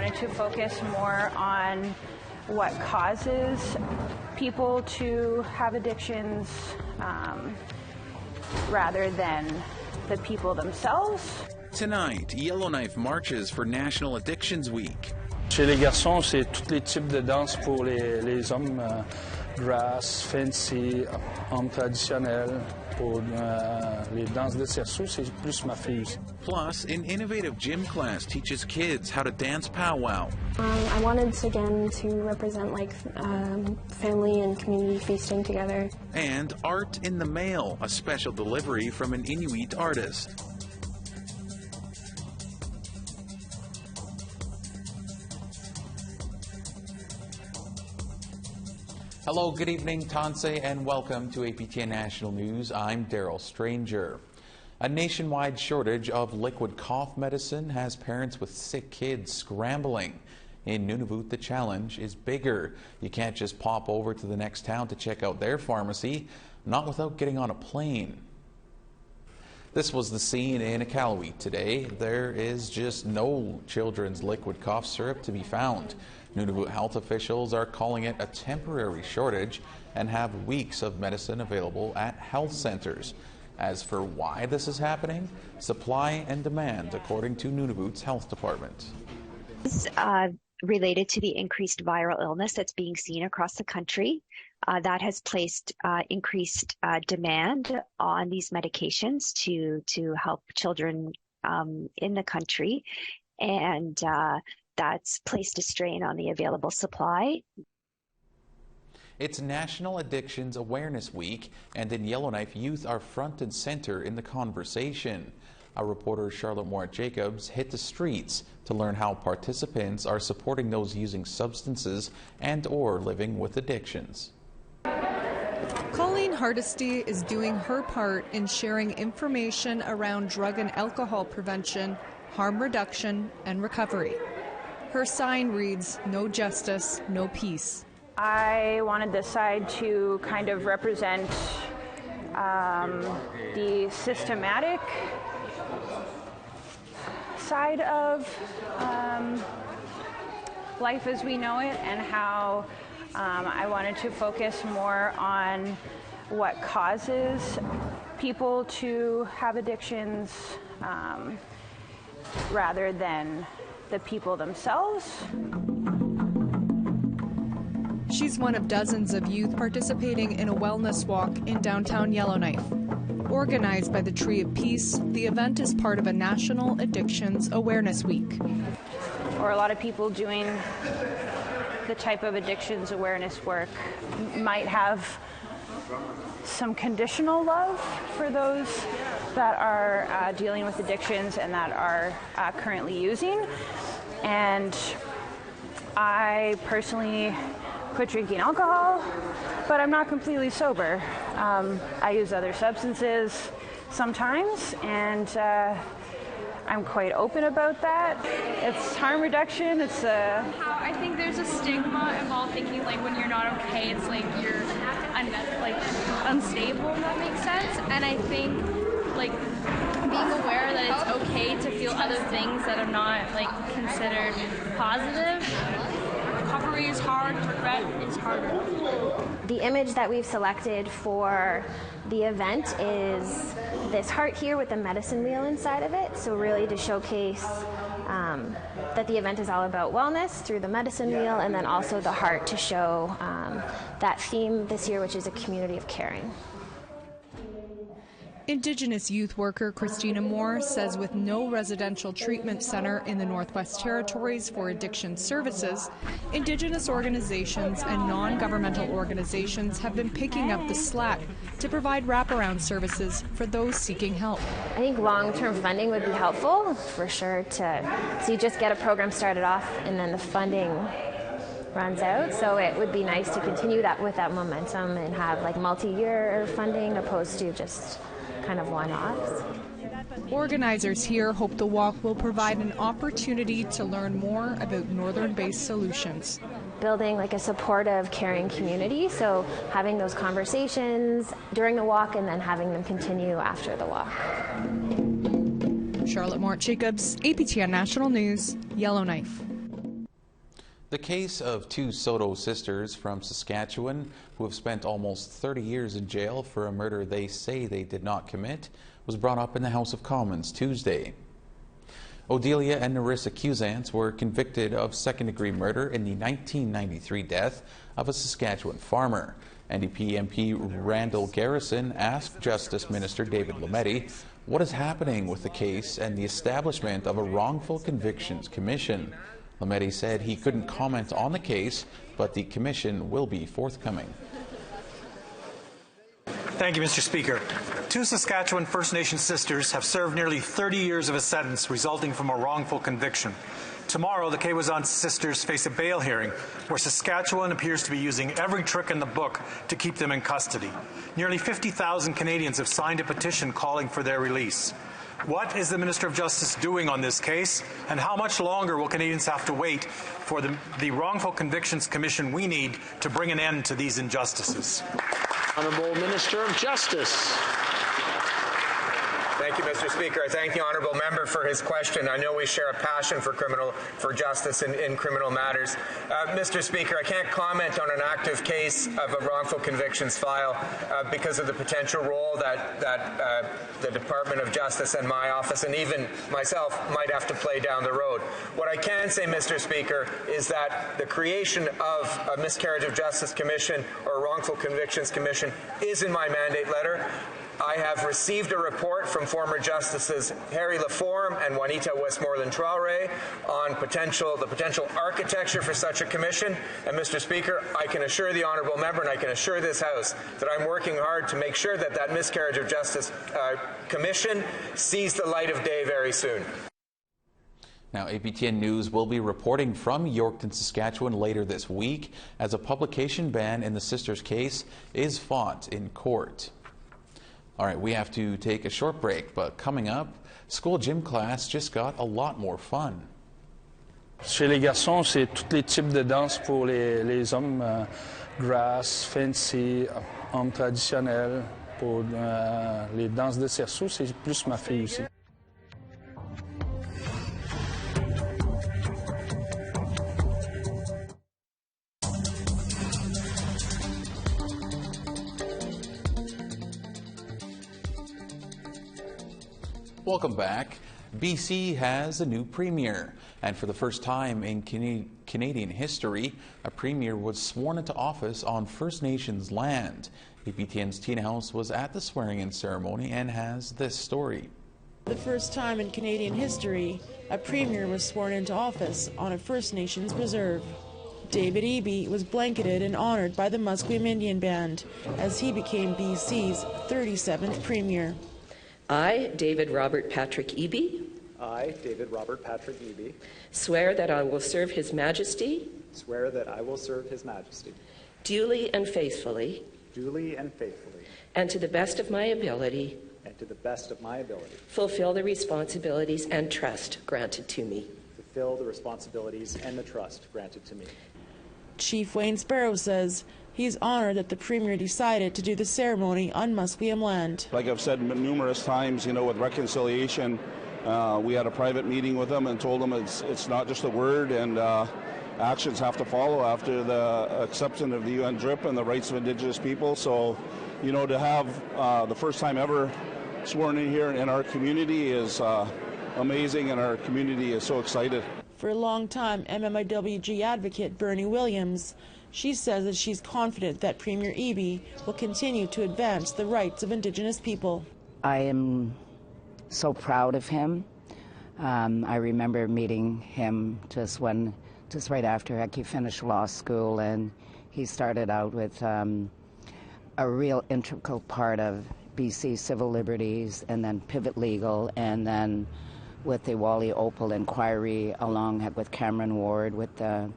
wanted to focus more on what causes people to have addictions rather than the people themselves. Tonight, Yellowknife marches for National Addictions Week. Chez les garçons, c'est tous les types de danse pour les hommes, grass, fancy, hommes traditionnels. Pour les danses de cerceau, c'est plus ma fille aussi. Plus, an innovative gym class teaches kids how to dance powwow. I wanted again to represent like family and community feasting together. And Art in the Mail, a special delivery from an Inuit artist. Hello, good evening, Tansei, and welcome to APTN National News. I'm Daryl Stranger. A nationwide shortage of liquid cough medicine has parents with sick kids scrambling. In Nunavut, the challenge is bigger. You can't just pop over to the next town to check out their pharmacy, not without getting on a plane. This was the scene in Iqaluit today. There is just no children's liquid cough syrup to be found. Nunavut health officials are calling it a temporary shortage and have weeks of medicine available at health centers. As for why this is happening, supply and demand, according to Nunavut's health department. It's related to the increased viral illness that's being seen across the country. That has placed increased demand on these medications to help children in the country, and that's placed a strain on the available supply. It's National Addictions Awareness Week, and in Yellowknife, youth are front and center in the conversation. Our reporter Charlotte Moore-Jacobs hit the streets to learn how participants are supporting those using substances and/or living with addictions. Colleen Hardesty is doing her part in sharing information around drug and alcohol prevention, harm reduction, and recovery. Her sign reads, "No justice, no peace." I wanted this side to kind of represent the systematic side of life as we know it, and how I wanted to focus more on what causes people to have addictions rather than the people themselves. She's one of dozens of youth participating in a wellness walk in downtown Yellowknife. Organized by the Tree of Peace, the event is part of a National Addictions Awareness Week. Or a lot of people doing the type of addictions awareness work might have some conditional love for those that are dealing with addictions and that are currently using. And I personally quit drinking alcohol, but I'm not completely sober. I use other substances sometimes, and I'm quite open about that. It's harm reduction. It's I think there's a stigma involved thinking like when you're not okay, it's like you're unstable, if that makes sense. And I think like being aware that it's okay to feel other things that are not like considered positive. Recovery is hard, regret is harder. The image that we've selected for the event is this heart here with the medicine wheel inside of it. So really to showcase that the event is all about wellness through the medicine wheel, and then also the heart to show that theme this year, which is a community of caring. Indigenous youth worker Christina Moore says with no residential treatment center in the Northwest Territories for addiction services, Indigenous organizations and non-governmental organizations have been picking up the slack to provide wraparound services for those seeking help. I think long-term funding would be helpful for sure so you just get a program started off and then the funding runs out. So it would be nice to continue that with that momentum and have like multi-year funding opposed to just kind of one-offs. Organizers here hope the walk will provide an opportunity to learn more about northern-based solutions. Building like a supportive, caring community, so having those conversations during the walk and then having them continue after the walk. Charlotte Moore-Jacobs, APTN National News, Yellowknife. The case of two Soto sisters from Saskatchewan who have spent almost 30 years in jail for a murder they say they did not commit was brought up in the House of Commons Tuesday. Odelia and Narissa Cusance were convicted of second-degree murder in the 1993 death of a Saskatchewan farmer. NDP MP Randall Garrison asked Justice Minister David Lametti what is happening with the case and the establishment of a Wrongful Convictions Commission. Lametti said he couldn't comment on the case, but the commission will be forthcoming. Thank you, Mr. Speaker. Two Saskatchewan First Nation sisters have served nearly 30 years of a sentence resulting from a wrongful conviction. Tomorrow, the Kwazan sisters face a bail hearing where Saskatchewan appears to be using every trick in the book to keep them in custody. Nearly 50,000 Canadians have signed a petition calling for their release. What is the Minister of Justice doing on this case, and how much longer will Canadians have to wait for the Wrongful Convictions Commission we need to bring an end to these injustices? Honourable Minister of Justice. Thank you, Mr. Speaker. I thank the honourable member for his question. I know we share a passion for justice in criminal matters. Mr. Speaker, I can't comment on an active case of a wrongful convictions file because of the potential role that the Department of Justice and my office and even myself might have to play down the road. What I can say, Mr. Speaker, is that the creation of a Miscarriage of Justice Commission or a Wrongful Convictions Commission is in my mandate letter. I have received a report from former Justices Harry Laforme and Juanita Westmoreland-Traoré on the potential architecture for such a commission. And, Mr. Speaker, I can assure the honourable member and I can assure this House that I'm working hard to make sure that that Miscarriage of Justice Commission sees the light of day very soon. Now, APTN News will be reporting from Yorkton, Saskatchewan later this week as a publication ban in the sisters' case is fought in court. All right, we have to take a short break, but coming up, school gym class just got a lot more fun. Chez les garçons, c'est tous les types de danses pour les hommes, grass, fancy, hommes traditionnels. Pour les danses de cerceau, c'est plus ma fille aussi. Welcome back. BC has a new premier, and for the first time in Canadian history, a premier was sworn into office on First Nations land. APTN's Tina House was at the swearing-in ceremony and has this story. The first time in Canadian history, a premier was sworn into office on a First Nations reserve. David Eby was blanketed and honored by the Musqueam Indian Band as he became BC's 37th premier. I, David Robert Patrick Eby. I, David Robert Patrick Eby. Swear that I will serve His Majesty. Swear that I will serve His Majesty. Duly and faithfully. Duly and faithfully. And to the best of my ability. And to the best of my ability. Fulfill the responsibilities and trust granted to me. Fulfill the responsibilities and the trust granted to me. Chief Wayne Sparrow says he's honored that the Premier decided to do the ceremony on Musqueam land. Like I've said numerous times, with reconciliation, we had a private meeting with them and told them it's not just a word, and actions have to follow after the acceptance of the UN DRIP and the rights of Indigenous people. So, to have the first time ever sworn in here in our community is amazing, and our community is so excited. For a long time, MMIWG advocate Bernie Williams, she says that she's confident that Premier Eby will continue to advance the rights of Indigenous people. I am so proud of him. I remember meeting him just right after he finished law school, and he started out with a real integral part of BC civil liberties, and then Pivot Legal, and then with the Wally Opal inquiry, along with Cameron Ward, with the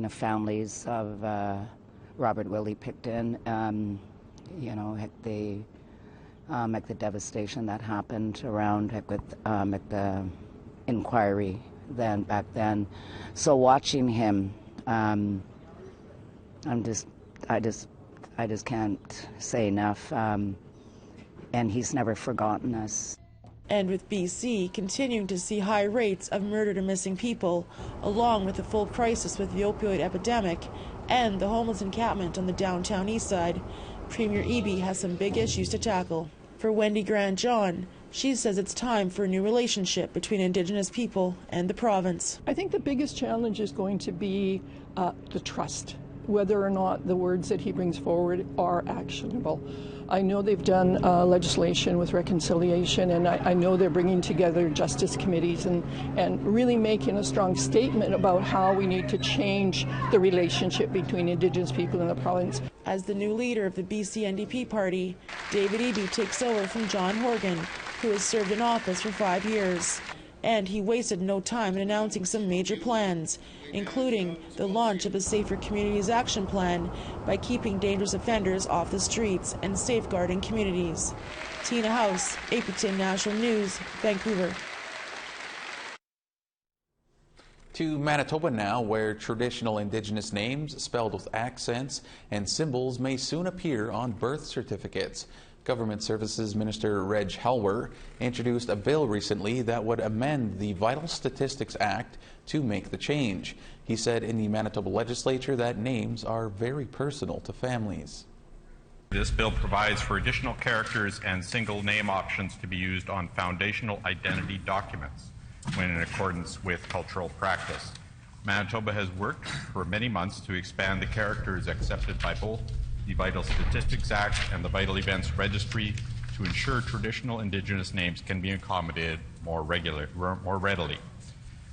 families of Robert Willie Picton, the devastation that happened around with the inquiry back then. So watching him, I just can't say enough. And he's never forgotten us. And with BC continuing to see high rates of murdered or missing people, along with the full crisis with the opioid epidemic and the homeless encampment on the downtown east side, Premier Eby has some big issues to tackle. For Wendy Grant-John, she says it's time for a new relationship between Indigenous people and the province. I think the biggest challenge is going to be the trust, whether or not the words that he brings forward are actionable. I know they've done legislation with reconciliation, and I know they're bringing together justice committees and really making a strong statement about how we need to change the relationship between Indigenous people in the province. As the new leader of the BC NDP party, David Eby takes over from John Horgan, who has served in office for 5 years. And he wasted no time in announcing some major plans, including the launch of a Safer Communities Action Plan by keeping dangerous offenders off the streets and safeguarding communities. Tina House, APTN National News, Vancouver. To Manitoba now, where traditional Indigenous names spelled with accents and symbols may soon appear on birth certificates. Government Services Minister Reg Helwer introduced a bill recently that would amend the Vital Statistics Act to make the change. He said in the Manitoba legislature that names are very personal to families. This bill provides for additional characters and single name options to be used on foundational identity documents when in accordance with cultural practice. Manitoba has worked for many months to expand the characters accepted by both the Vital Statistics Act and the Vital Events Registry to ensure traditional Indigenous names can be accommodated more readily.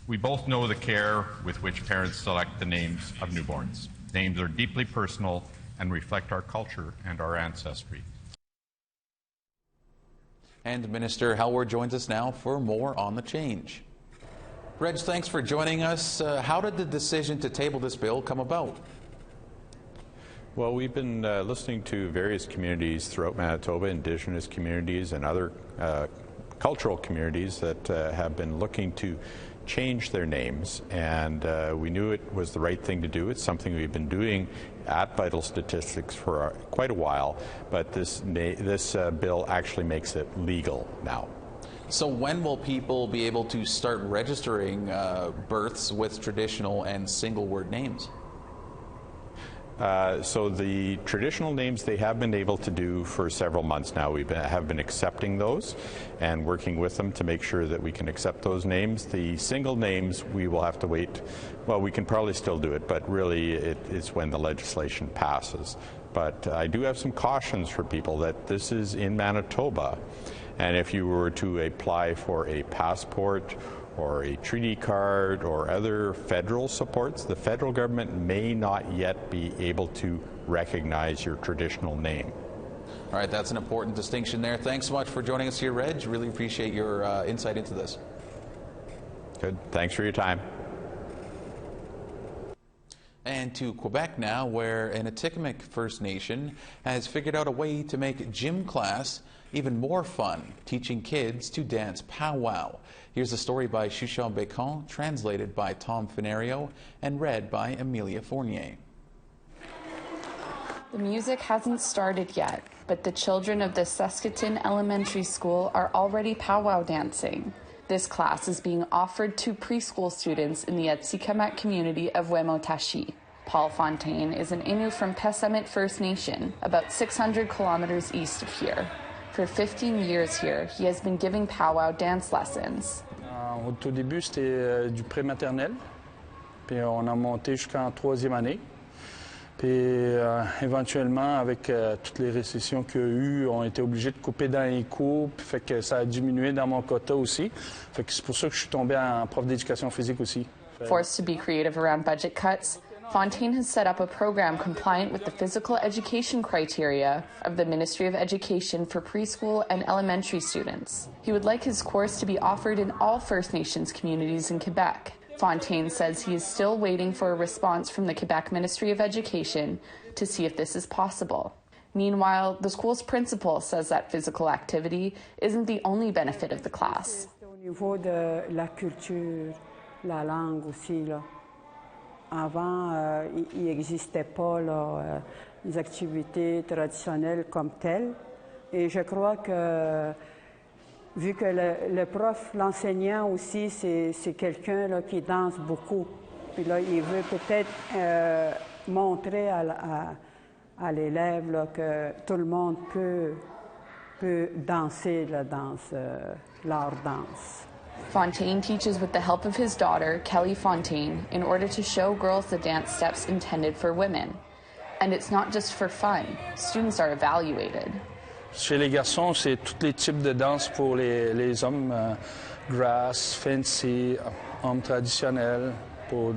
We both know the care with which parents select the names of newborns. Names are deeply personal and reflect our culture and our ancestry. And Minister Helwer joins us now for more on the change. Reg, thanks for joining us. How did the decision to table this bill come about? Well, we've been listening to various communities throughout Manitoba, Indigenous communities and other cultural communities that have been looking to change their names, and we knew it was the right thing to do. It's something we've been doing at Vital Statistics for quite a while, but this bill actually makes it legal now. So when will people be able to start registering births with traditional and single word names? So the traditional names they have been able to do for several months now. We have been accepting those and working with them to make sure that we can accept those names. The single names we will have to wait. Well, we can probably still do it, but really it's when the legislation passes. But I do have some cautions for people that this is in Manitoba, and if you were to apply for a passport or a treaty card or other federal supports, the federal government may not yet be able to recognize your traditional name. All right, that's an important distinction there. Thanks so much for joining us here, Reg. Really appreciate your insight into this. Good. Thanks for your time. And to Quebec now, where an Atikamekw First Nation has figured out a way to make gym class even more fun, teaching kids to dance powwow. Here's a story by Shushan Bécon, translated by Tom Fenario, and read by Amelia Fournier. The music hasn't started yet, but the children of the Saskatoon Elementary School are already powwow dancing. This class is being offered to preschool students in the Atikamekw community of Wemotashi. Paul Fontaine is an Inuit from Pessamit First Nation, about 600 kilometers east of here. For 15 years here, he has been giving powwow dance lessons. Au tout début, c'était du pré-maternel, puis on a monté jusqu'en 3e année. Puis éventuellement, avec toutes les récessions qu'il y a eu, on a été obligés de couper dans les cours, puis fait que ça a diminué dans mon quota aussi. Fait que c'est pour ça que je suis tombé en prof d'éducation physique aussi. Forced to be creative around budget cuts, Fontaine has set up a program compliant with the physical education criteria of the Ministry of Education for preschool and elementary students. He would like his course to be offered in all First Nations communities in Quebec. Fontaine says he is still waiting for a response from the Quebec Ministry of Education to see if this is possible. Meanwhile, the school's principal says that physical activity isn't the only benefit of the class. Au niveau de la culture, la langue aussi, là. Avant, il n'existait pas là, les activités traditionnelles comme telles. Et je crois que vu que le prof, l'enseignant aussi, c'est quelqu'un là, qui danse beaucoup. Puis là, il veut peut-être montrer à l'élève là, que tout le monde peut danser la danse, leur danse. Fontaine teaches with the help of his daughter, Kelly Fontaine, in order to show girls the dance steps intended for women. And it's not just for fun. Students are evaluated. Chez les garçons, c'est tous les types de danse pour les hommes, grass, fancy, hommes traditionnels. Pour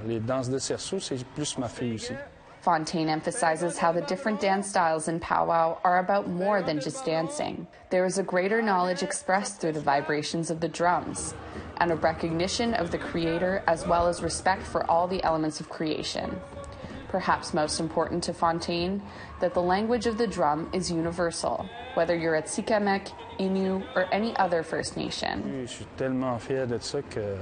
les danses de cerceau, c'est plus ma fille aussi. Fontaine emphasizes how the different dance styles in powwow are about more than just dancing. There is a greater knowledge expressed through the vibrations of the drums, and a recognition of the creator as well as respect for all the elements of creation. Perhaps most important to Fontaine, that the language of the drum is universal, whether you're at Sikamek, Inuit, or any other First Nation. Je suis tellement fier de ça que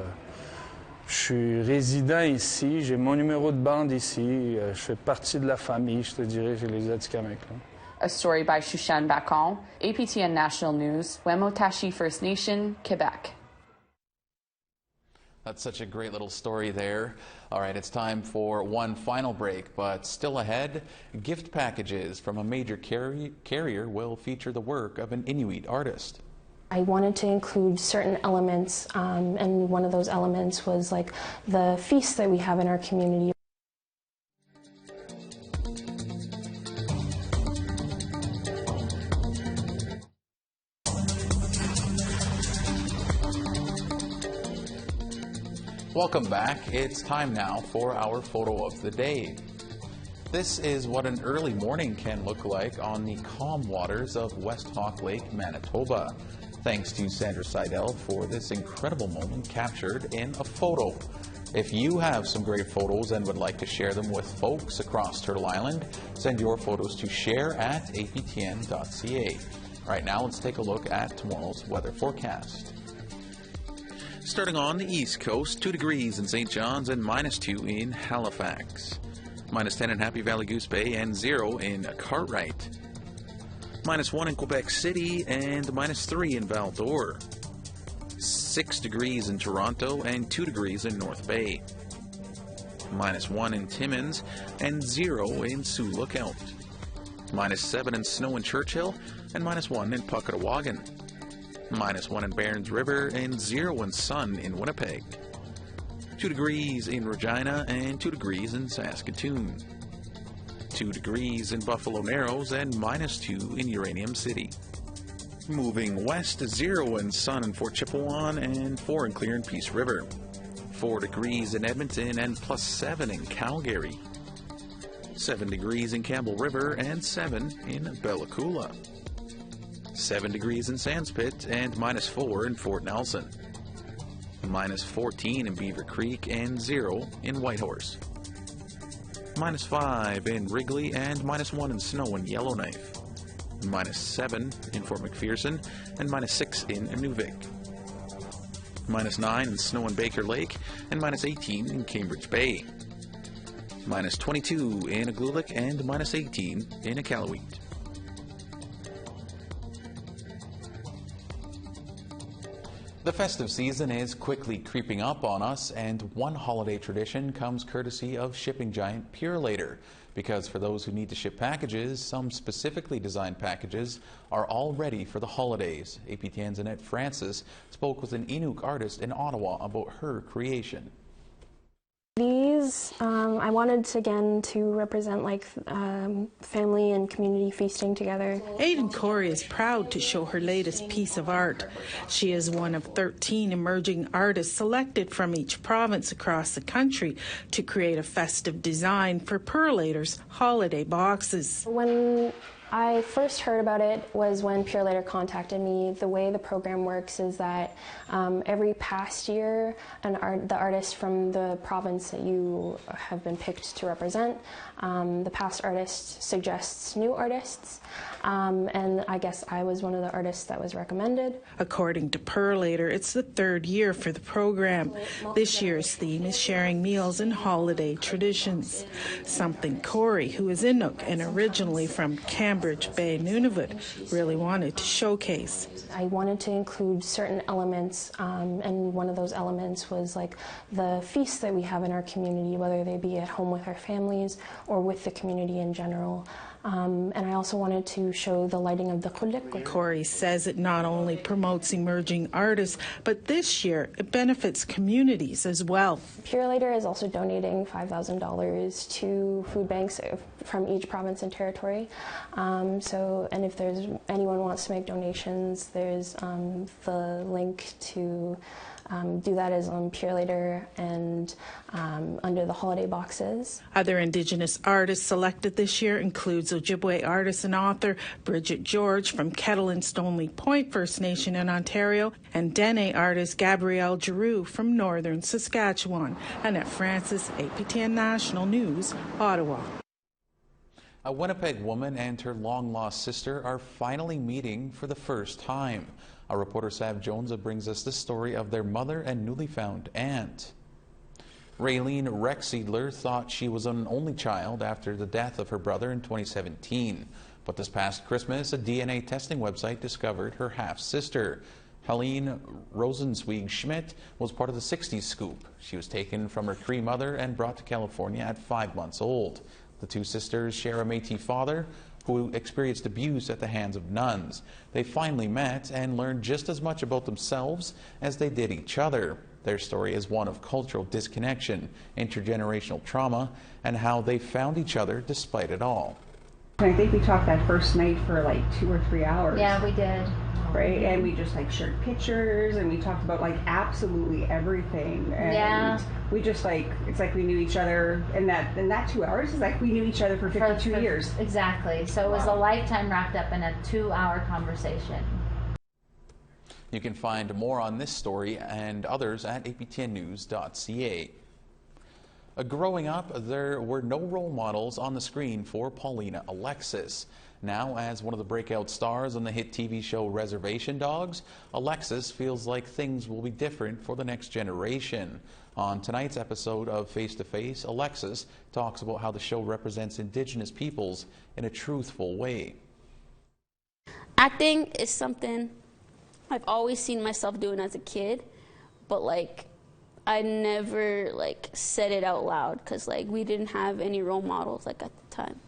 je suis résident ici, j'ai mon numéro de bande ici, je fais partie de la famille, je te dirais, chez les Atikamekw. A story by Shushan Bacon, APTN National News, Wemotashi First Nation, Quebec. That's such a great little story there. All right, it's time for one final break, but still ahead, gift packages from a major carrier will feature the work of an Inuit artist. I wanted to include certain elements, and one of those elements was like the feasts that we have in our community. Welcome back. It's time now for our photo of the day. This is what an early morning can look like on the calm waters of West Hawk Lake, Manitoba. Thanks to Sandra Seidel for this incredible moment captured in a photo. If you have some great photos and would like to share them with folks across Turtle Island, send your photos to share@aptn.ca. Right now, let's take a look at tomorrow's weather forecast. Starting on the East Coast, 2 degrees in St. John's and -2 in Halifax. -10 in Happy Valley Goose Bay and 0 in Cartwright. -1 in Quebec City and -3 in Val-d'Or. 6 degrees in Toronto and 2 degrees in North Bay. -1 in Timmins and 0 in Sioux Lookout. -7 in snow in Churchill and -1 in Puckatawagan. -1 in Barons River and 0 in sun in Winnipeg. 2 degrees in Regina and 2 degrees in Saskatoon. 2 degrees in Buffalo Narrows and -2 in Uranium City. Moving west, 0 in sun in Fort Chipewyan and 4 in Clear and Peace River. 4 degrees in Edmonton and +7 in Calgary. 7 degrees in Campbell River and 7 in Bella Coola. 7 degrees in Sandspit and -4 in Fort Nelson. -14 in Beaver Creek and 0 in Whitehorse. -5 in Wrigley and -1 in snow in Yellowknife. -7 in Fort McPherson and -6 in Inuvik. -9 in snow in Baker Lake and -18 in Cambridge Bay. -22 in Igloolik and -18 in Iqaluit. The festive season is quickly creeping up on us, and one holiday tradition comes courtesy of shipping giant Purolator. Because for those who need to ship packages, some specifically designed packages are all ready for the holidays. APTN's Annette Francis spoke with an Inuit artist in Ottawa about her creation. These, I wanted to, again, to represent like family and community feasting together. Aidan Corey is proud to show her latest piece of art. She is one of 13 emerging artists selected from each province across the country to create a festive design for Purolator's holiday boxes. When I first heard about it was when Purolator contacted me. The way the program works is that every past year, the artist from the province that you have been picked to represent, the past artist suggests new artists, and I guess I was one of the artists that was recommended. According to Perlator, it's the third year for the program. This year's theme is sharing meals and holiday traditions, something Corey, who is Inuk and originally from Cambridge Bay, Nunavut, really wanted to showcase. I wanted to include certain elements, and one of those elements was like the feasts that we have in our community, whether they be at home with our families or with the community in general. And I also wanted to show the lighting of the kulik. Corey says it not only promotes emerging artists, but this year it benefits communities as well. Purelator is also donating $5,000 to food banks from each province and territory. And if there's anyone wants to make donations, there's the link to do that is on Purelator and under the holiday boxes. Other Indigenous artists selected this year includes Ojibwe artist and author Bridget George from Kettle and Stonley Point First Nation in Ontario, and Dene artist Gabrielle Giroux from northern Saskatchewan. Annette Francis, APTN National News, Ottawa. A Winnipeg woman and her long-lost sister are finally meeting for the first time. Our reporter Sav Jones brings us the story of their mother and newly found aunt. Raylene Rexedler thought she was an only child after the death of her brother in 2017. But this past Christmas, a DNA testing website discovered her half-sister. Helene Rosenzweig-Schmidt was part of the 60s scoop. She was taken from her Cree mother and brought to California at 5 months old. The two sisters share a Métis father who experienced abuse at the hands of nuns. They finally met and learned just as much about themselves as they did each other. Their story is one of cultural disconnection, intergenerational trauma, and how they found each other despite it all. I think we talked that first night for like 2 or 3 hours. Yeah, we did. Right, and we just like shared pictures and we talked about like absolutely everything. And yeah. We just like, it's like we knew each other, and that 2 hours is like we knew each other for 52 years. Exactly. So it was a lifetime wrapped up in a 2-hour conversation. You can find more on this story and others at aptnnews.ca. Growing up, there were no role models on the screen for Paulina Alexis. Now, as one of the breakout stars on the hit TV show Reservation Dogs, Alexis feels like things will be different for the next generation. On tonight's episode of Face to Face, Alexis talks about how the show represents Indigenous peoples in a truthful way. Acting is something I've always seen myself doing as a kid, but like I never like said it out loud because like we didn't have any role models like at the time.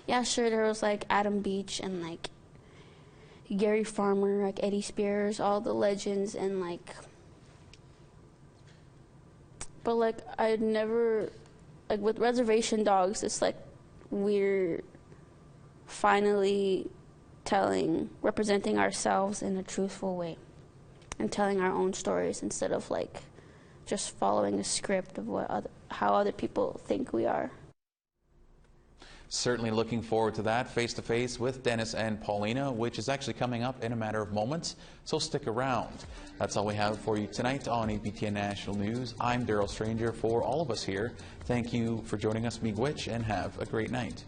Yeah, sure, there was like Adam Beach and like Gary Farmer, like Eddie Spears, all the legends, and like, but like I'd never, like with Reservation Dogs, it's like we're finally representing ourselves in a truthful way and telling our own stories instead of like just following a script of how other people think we are. Certainly looking forward to that Face to Face with Dennis and Paulina, which is actually coming up in a matter of moments, so stick around. That's all we have for you tonight on APTN National News. I'm Daryl Stranger. For all of us here, thank you for joining us, Miigwech, and have a great night.